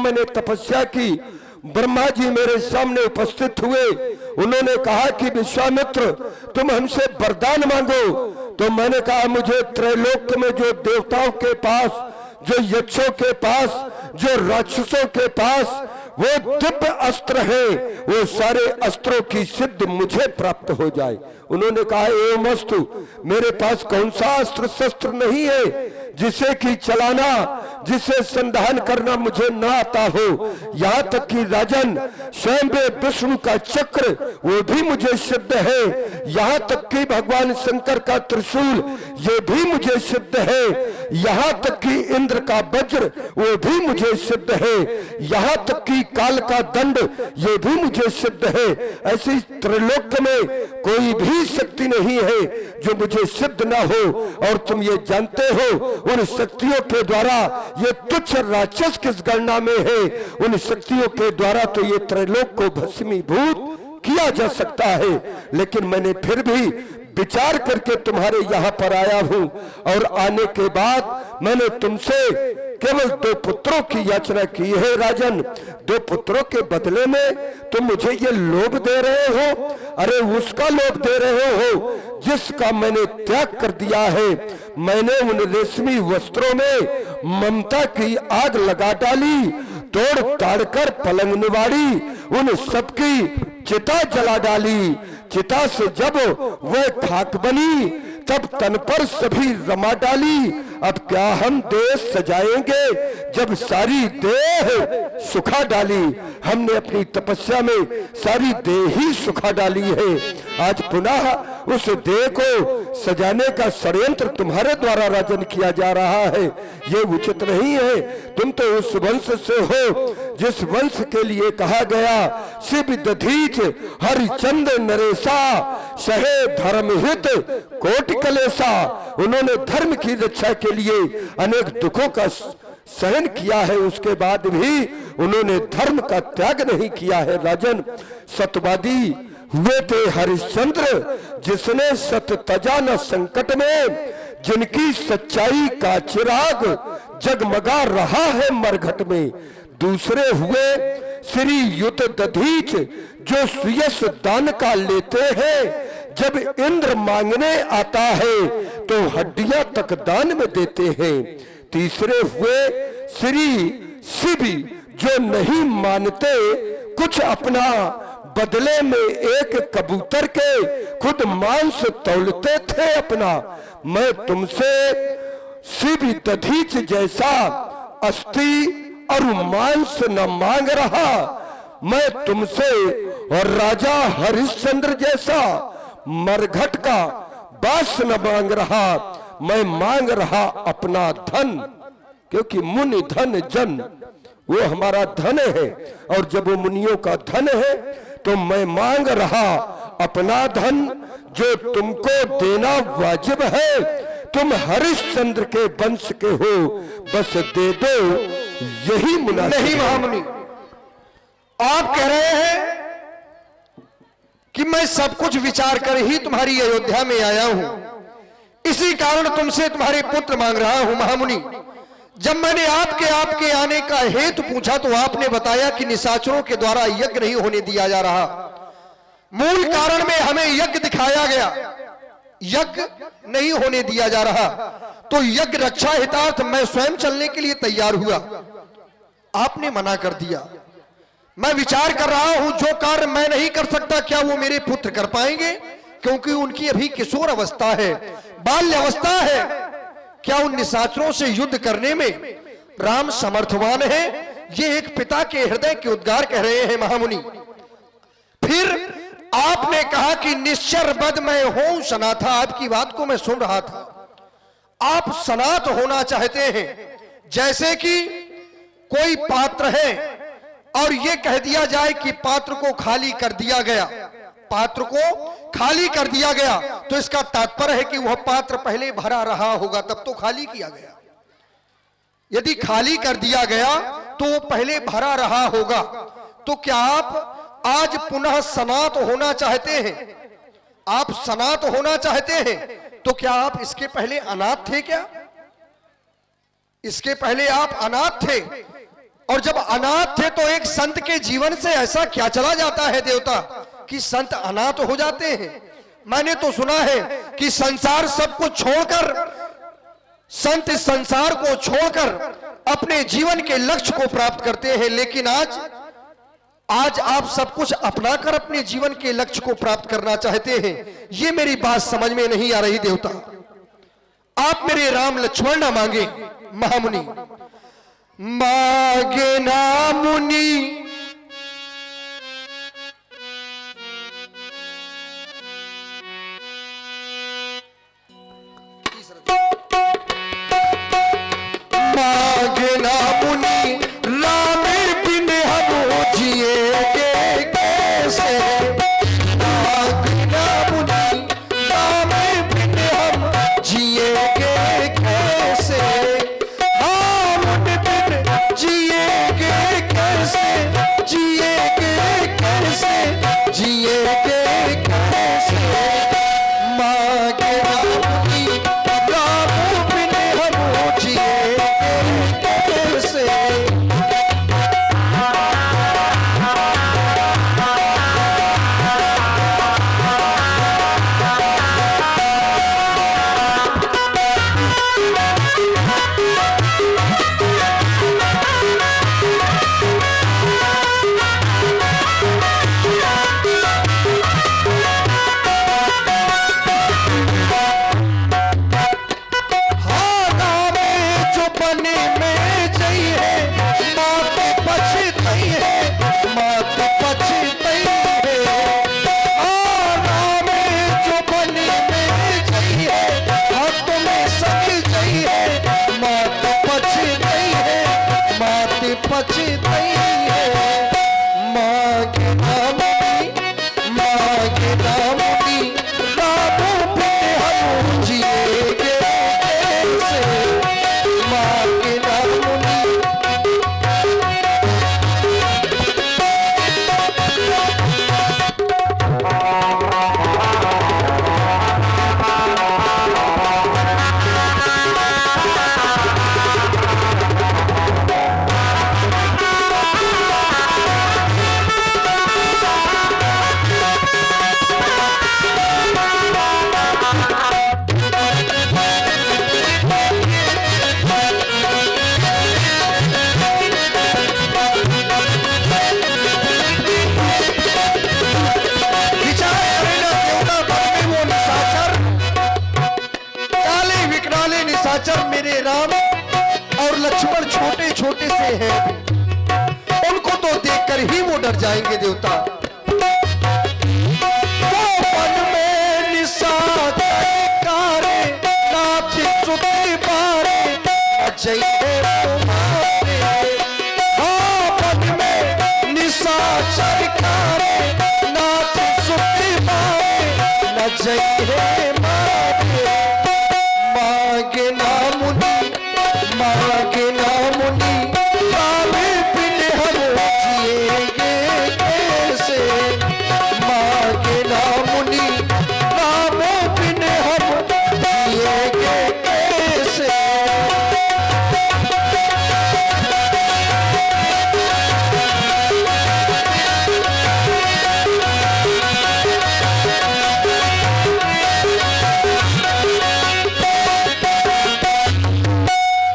मैंने तपस्या की, ब्रह्मा जी मेरे सामने उपस्थित हुए। उन्होंने कहा कि विश्वामित्र तुम हमसे वरदान मांगो। तो मैंने कहा मुझे त्रैलोक में जो देवताओं के पास, जो यक्षों के पास, जो राक्षसों के पास वो दिव्य अस्त्र है, वो सारे अस्त्रों की सिद्ध मुझे प्राप्त हो जाए। उन्होंने कहा एवमस्तु, मेरे पास कौन सा अस्त्र शस्त्र नहीं है जिसे कि चलाना, जिसे संधान करना मुझे न आता हो। यहाँ तक कि राजन स्वयं विष्णु का चक्र वो भी मुझे सिद्ध है, यहाँ तक कि भगवान शंकर का त्रिशूल ये भी मुझे सिद्ध है, यहाँ तक कि इंद्र का वज्र वो भी मुझे सिद्ध है, यहाँ तक कि काल का दंड ये भी मुझे सिद्ध है। ऐसी त्रिलोक में कोई भी शक्ति नहीं है जो मुझे सिद्ध ना हो। और तुम ये जानते हो उन शक्तियों के द्वारा ये तुच्छ राक्षस किस गणना में है। उन शक्तियों के द्वारा तो ये त्रैलोक को भस्मीभूत किया जा सकता है। लेकिन मैंने फिर भी विचार करके तुम्हारे यहाँ पर आया हूँ, और आने के बाद मैंने तुमसे केवल 2 पुत्रों की याचना की है। राजन, 2 पुत्रों के बदले में तुम मुझे ये लोभ दे रहे हो। अरे उसका लोभ दे रहे हो जिसका मैंने त्याग कर दिया है। मैंने उन रेशमी वस्त्रों में ममता की आग लगा डाली, तोड़ ताड़ कर पलंग निवाड़ी, उन सबकी चिता जला डाली। चिता से जब वह खाक बनी तब तन पर सभी रमा डाली। अब क्या हम देह सजाएंगे जब सारी देह सुखा डाली। हमने अपनी तपस्या में सारी देह ही सुखा डाली है। आज पुनः उस देह को सजाने का षड्यंत्र तुम्हारे द्वारा राजन किया जा रहा है। ये उचित नहीं है। तुम तो उस वंश से हो जिस वंश के लिए कहा गया शिव दधीच हरिचंद्र नरेशा सहे धर्म हित कोटि कलेशा। उन्होंने धर्म की रक्षा के लिए अनेक दुखों का सहन किया है, उसके बाद भी उन्होंने धर्म का त्याग नहीं किया है। राजन, सत्यवादी हुए थे हरिश्चंद्र, जिसने सत्य तजा न संकट में, जिनकी सच्चाई का चिराग जगमगा रहा है मरघट में। दूसरे हुए श्री युत दधीच, जो सुयश दान का लेते हैं। जब इंद्र मांगने आता है तो हड्डियां तक दान में देते हैं। तीसरे हुए श्री शिव, जो नहीं मानते कुछ अपना, बदले में एक कबूतर के खुद मांस तौलते थे अपना। मैं तुमसे शिव दधीच जैसा अस्थि और मांस न मांग रहा। मैं तुमसे और राजा हरिश्चंद्र जैसा मरघट का बास न मांग रहा। मैं मांग रहा अपना धन, क्योंकि मुनि धन जन वो हमारा धन है। और जब वो मुनियों का धन है तो मैं मांग रहा अपना धन, जो तुमको देना वाजिब है। तुम हरिश्चंद्र के वंश के हो, बस दे दो यही मुनासिब। नहीं महामुनि, आप कह रहे हैं कि मैं सब कुछ विचार कर ही तुम्हारी अयोध्या में आया हूं, इसी कारण तुमसे तुम्हारे पुत्र मांग रहा हूं। महामुनि, जब मैंने आपके आने का हेतु पूछा तो आपने बताया कि निशाचरों के द्वारा यज्ञ नहीं होने दिया जा रहा। मूल कारण में हमें यज्ञ दिखाया गया, यज्ञ नहीं होने दिया जा रहा। तो यज्ञ रक्षा हितार्थ मैं स्वयं चलने के लिए तैयार हुआ, आपने मना कर दिया। मैं विचार कर रहा हूं जो कार्य मैं नहीं कर सकता क्या वो मेरे पुत्र कर पाएंगे, क्योंकि उनकी अभी किशोर अवस्था है, बाल्य अवस्था है। क्या उन निशाचरों से युद्ध करने में राम समर्थवान है? ये एक पिता के हृदय के उद्गार कह रहे हैं महामुनि। फिर आपने कहा कि निश्चर बद मैं हूं सनाथा। आपकी बात को मैं सुन रहा था, आप सनात होना चाहते हैं। जैसे कि कोई पात्र है और ये कह दिया जाए कि पात्र को खाली कर दिया गया, पात्र को खाली कर दिया गया, तो इसका तात्पर्य है कि वह पात्र पहले भरा रहा होगा तब तो खाली किया गया। यदि खाली कर दिया गया तो वो पहले भरा रहा होगा। तो क्या आप आज पुनः सनात होना चाहते हैं? आप सनात होना चाहते हैं तो क्या आप इसके पहले अनाथ थे क्या? इसके पहले आप अनाथ थे और जब अनाथ थे तो एक संत के जीवन से ऐसा क्या चला जाता है देवता कि संत अनाथ हो जाते हैं। मैंने तो सुना है कि संसार सब कुछ छोड़कर संत इस संसार को छोड़कर अपने जीवन के लक्ष्य को प्राप्त करते हैं, लेकिन आज आप सब कुछ अपनाकर अपने जीवन के लक्ष्य को प्राप्त करना चाहते हैं। ये मेरी बात समझ में नहीं आ रही देवता। आप मेरे राम लक्ष्मण ना मांगे महामुनि, मांगे ना मुनि मांगे ना मुनि राम बिन हम जिएंगे कैसे। मांगे ना मुनि राम बिन हम जिएंगे कैसे। हम बिन जिएंगे कैसे, जिएंगे कैसे, जिएंगे कैसे। मांगे ना मुनि राम बिन हम जिएंगे कैसे। मेरे राम और लक्ष्मण छोटे छोटे से हैं, उनको तो देखकर ही वो डर जाएंगे देवता। वो वन में निशाचर कारे नाथ सुत पारे अजय तुम्हारे। हाँ वन में निशाचर कारे नाथ सुत पारे अजय मारे। मांगे ना मुनि, मांगे ना मुनि राम बिन हम जिएंगे कैसे। मांगे ना मुनि राम बिन हम जिएंगे कैसे।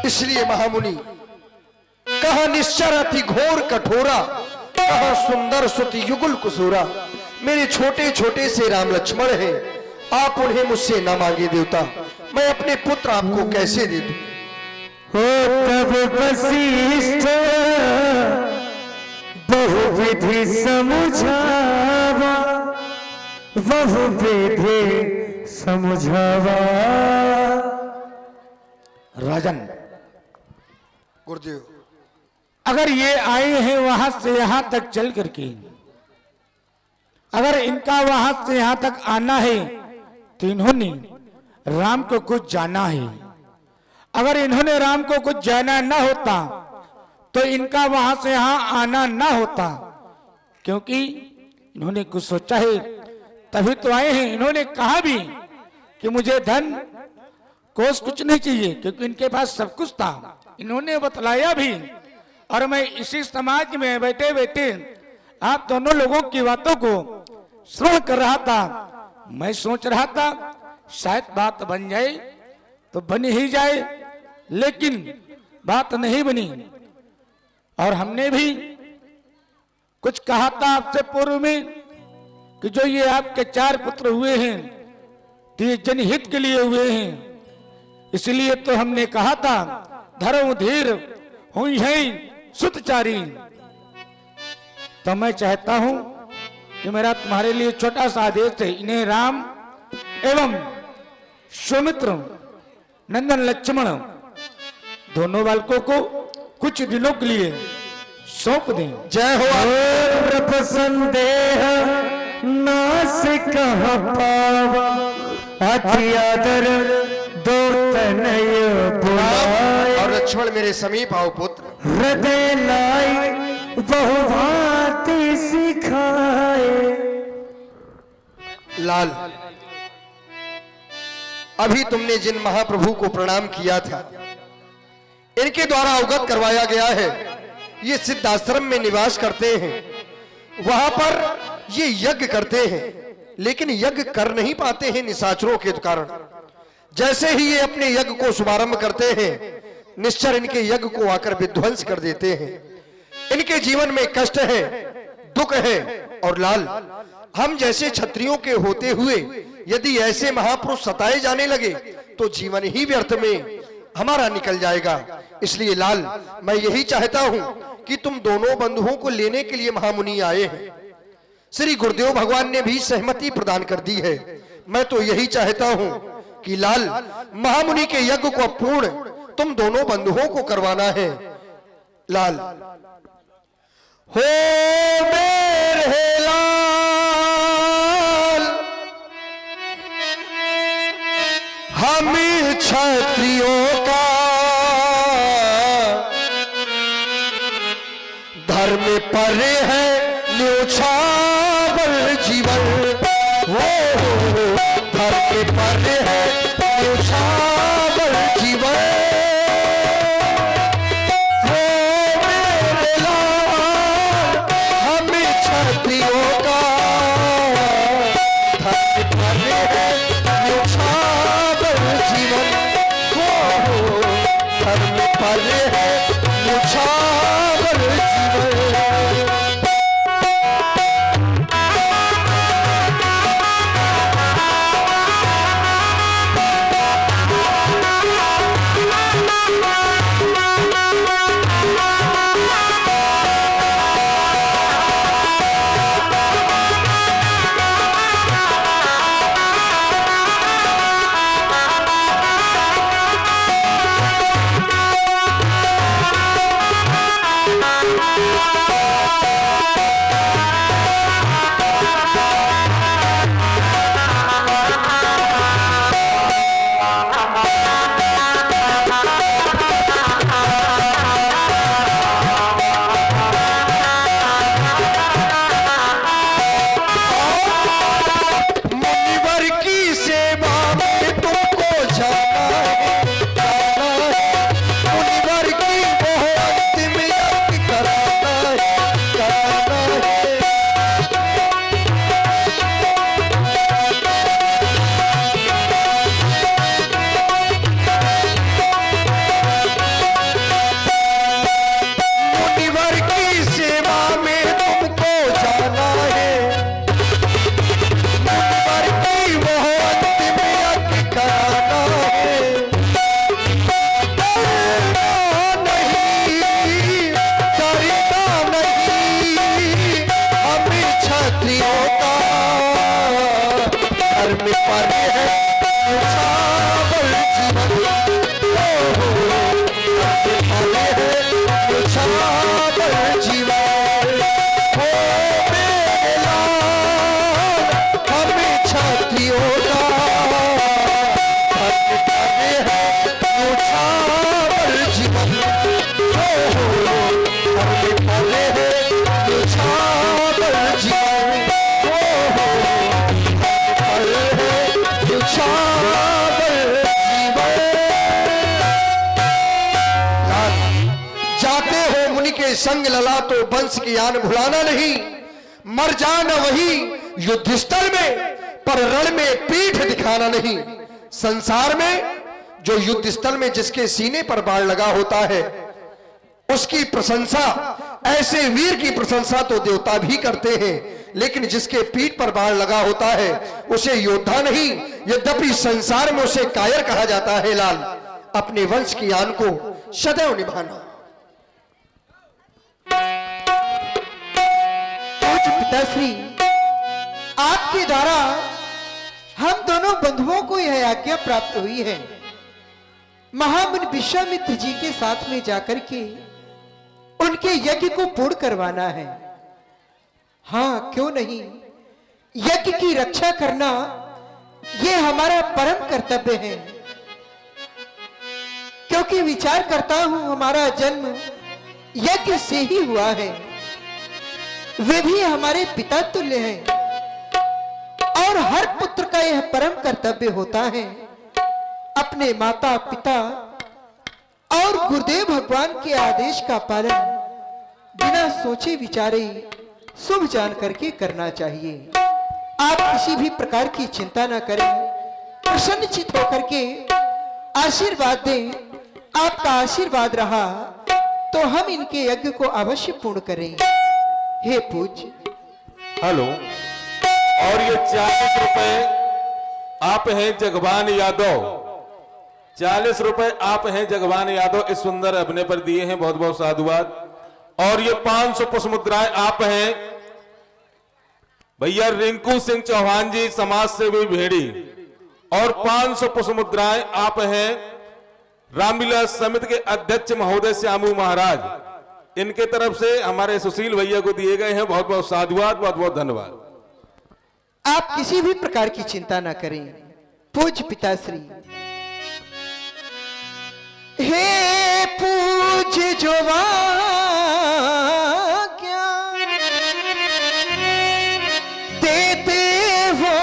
इसलिए महामुनि कहा निश्चर अति घोर कठोरा, कहा सुंदर सुति युगुल कुसूरा। मेरे छोटे छोटे से राम लक्ष्मण हैं, आप उन्हें मुझसे न मांगे देवता। मैं अपने पुत्र आपको कैसे दे दूं। हो तब वशिष्ठ बहुविधि समुझावा, बहु विधि समुझावा। राजन गुरुदेव, अगर ये आए हैं वहां से यहां तक चल करके, अगर इनका वहां से यहां तक आना है तो इन्होंने राम को कुछ जाना है। अगर इन्होंने राम को कुछ जाना ना होता तो इनका वहां से यहां आना ना होता, क्योंकि इन्होंने कुछ सोचा है तभी तो आए हैं। इन्होंने कहा भी कि मुझे धन कोष कुछ नहीं चाहिए, क्योंकि इनके पास सब कुछ था। इन्होंने बतलाया भी और मैं इसी समाज में बैठे बैठे आप दोनों लोगों की बातों को श्रवण कर रहा था। मैं सोच रहा था शायद बात बन जाए तो बन ही जाए, लेकिन बात नहीं बनी। और हमने भी कुछ कहा था आपसे पूर्व में कि जो ये आपके 4 पुत्र हुए हैं तो ये जनहित के लिए हुए हैं, इसलिए तो हमने कहा था धर्म धीर हुई है सुतचारी। तो मैं चाहता हूं कि मेरा तुम्हारे लिए छोटा सा आदेश है, इन्हें राम एवं सौमित्र नंदन लक्ष्मण दोनों बालकों को कुछ दिनों के लिए सौंप दें। जय हो। और संदेह नास कहाँ पावा, अति आदर दो तनय बुलाए। और लक्ष्मण मेरे समीप आओ पुत्र। हृदय लाई बहुभांति सिखाए। लाल, अभी तुमने जिन महाप्रभु को प्रणाम किया था, इनके द्वारा अवगत करवाया गया है ये सिद्धाश्रम में निवास करते हैं, वहां पर ये यज्ञ करते हैं, लेकिन यज्ञ कर नहीं पाते हैं निशाचरों के कारण। जैसे ही ये अपने यज्ञ को शुभारंभ करते हैं, निश्चर इनके यज्ञ को आकर विध्वंस कर देते हैं। इनके जीवन में कष्ट है, दुख है। और लाल, हम जैसे क्षत्रियों के होते हुए यदि ऐसे महापुरुष सताए जाने लगे तो जीवन ही व्यर्थ में हमारा निकल जाएगा। इसलिए लाल, मैं यही चाहता हूं कि तुम दोनों बंधुओं को लेने के लिए महामुनि आए हैं। श्री गुरुदेव भगवान ने भी सहमति प्रदान कर दी है। मैं तो यही चाहता हूं कि लाल, महामुनि के यज्ञ को पूर्ण तुम दोनों बंधुओं को करवाना है। लाल, हो मेरे लाल, हम क्षत्रियों का धर्म पर है न्योछावर जीवन। हो धर्म पर है न्योछावर जीवन। हो मेरे लाल, हम क्षत्रियों का धर्म पर है न्योछावर जीवन। हो धर्म पर है न्योछावर जीवन। संग लला तो वंश की आन भुलाना नहीं, मर जाना वही युद्ध स्थल में, पर रण में पीठ दिखाना नहीं। संसार में जो युद्ध स्थल में जिसके सीने पर बाण लगा होता है, उसकी प्रशंसा, ऐसे वीर की प्रशंसा तो देवता भी करते हैं, लेकिन जिसके पीठ पर बाण लगा होता है उसे योद्धा नहीं, यद्यपि संसार में उसे कायर कहा जाता है। लाल, अपने वंश की आन को सदैव निभाना। पिताश्री, आपके द्वारा हम दोनों बंधुओं को यह आज्ञा प्राप्त हुई है, महामुनि विश्वामित्र जी के साथ में जाकर के उनके यज्ञ को पूर्ण करवाना है। हाँ, क्यों नहीं, यज्ञ की रक्षा करना यह हमारा परम कर्तव्य है, क्योंकि विचार करता हूं हमारा जन्म यज्ञ से ही हुआ है। वे भी हमारे पिता तुल्य हैं और हर पुत्र का यह परम कर्तव्य होता है अपने माता पिता और गुरुदेव भगवान के आदेश का पालन बिना सोचे विचारे शुभ जान करके करना चाहिए। आप किसी भी प्रकार की चिंता न करें, प्रसन्नचित होकर के आशीर्वाद दें। आपका आशीर्वाद रहा तो हम इनके यज्ञ को अवश्य पूर्ण करें। हे पूज्य। हेलो, और ये 40 रुपए आप हैं जगवान यादव, 40 रुपए आप हैं जगवान यादव इस सुंदर अभिनय पर दिए हैं, बहुत बहुत साधुवाद। और ये 500 पुष्प मुद्राएं आप हैं भैया रिंकू सिंह चौहान जी, समाज सेवी भेड़ी। और 500 पुष्प मुद्राएं आप हैं रामविलास समिति के अध्यक्ष महोदय श्यामू महाराज, इनके तरफ से हमारे सुशील भैया को दिए गए हैं। बहुत बहुत साधुवाद, बहुत बहुत धन्यवाद। आप किसी भी प्रकार की चिंता ना करें पूज्य पिताश्री। हे पूज्य जोवा क्या देते हो,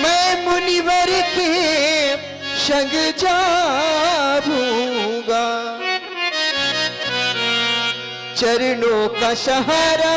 मैं मुनिवर के संग जाऊंगा, चरणों का सहारा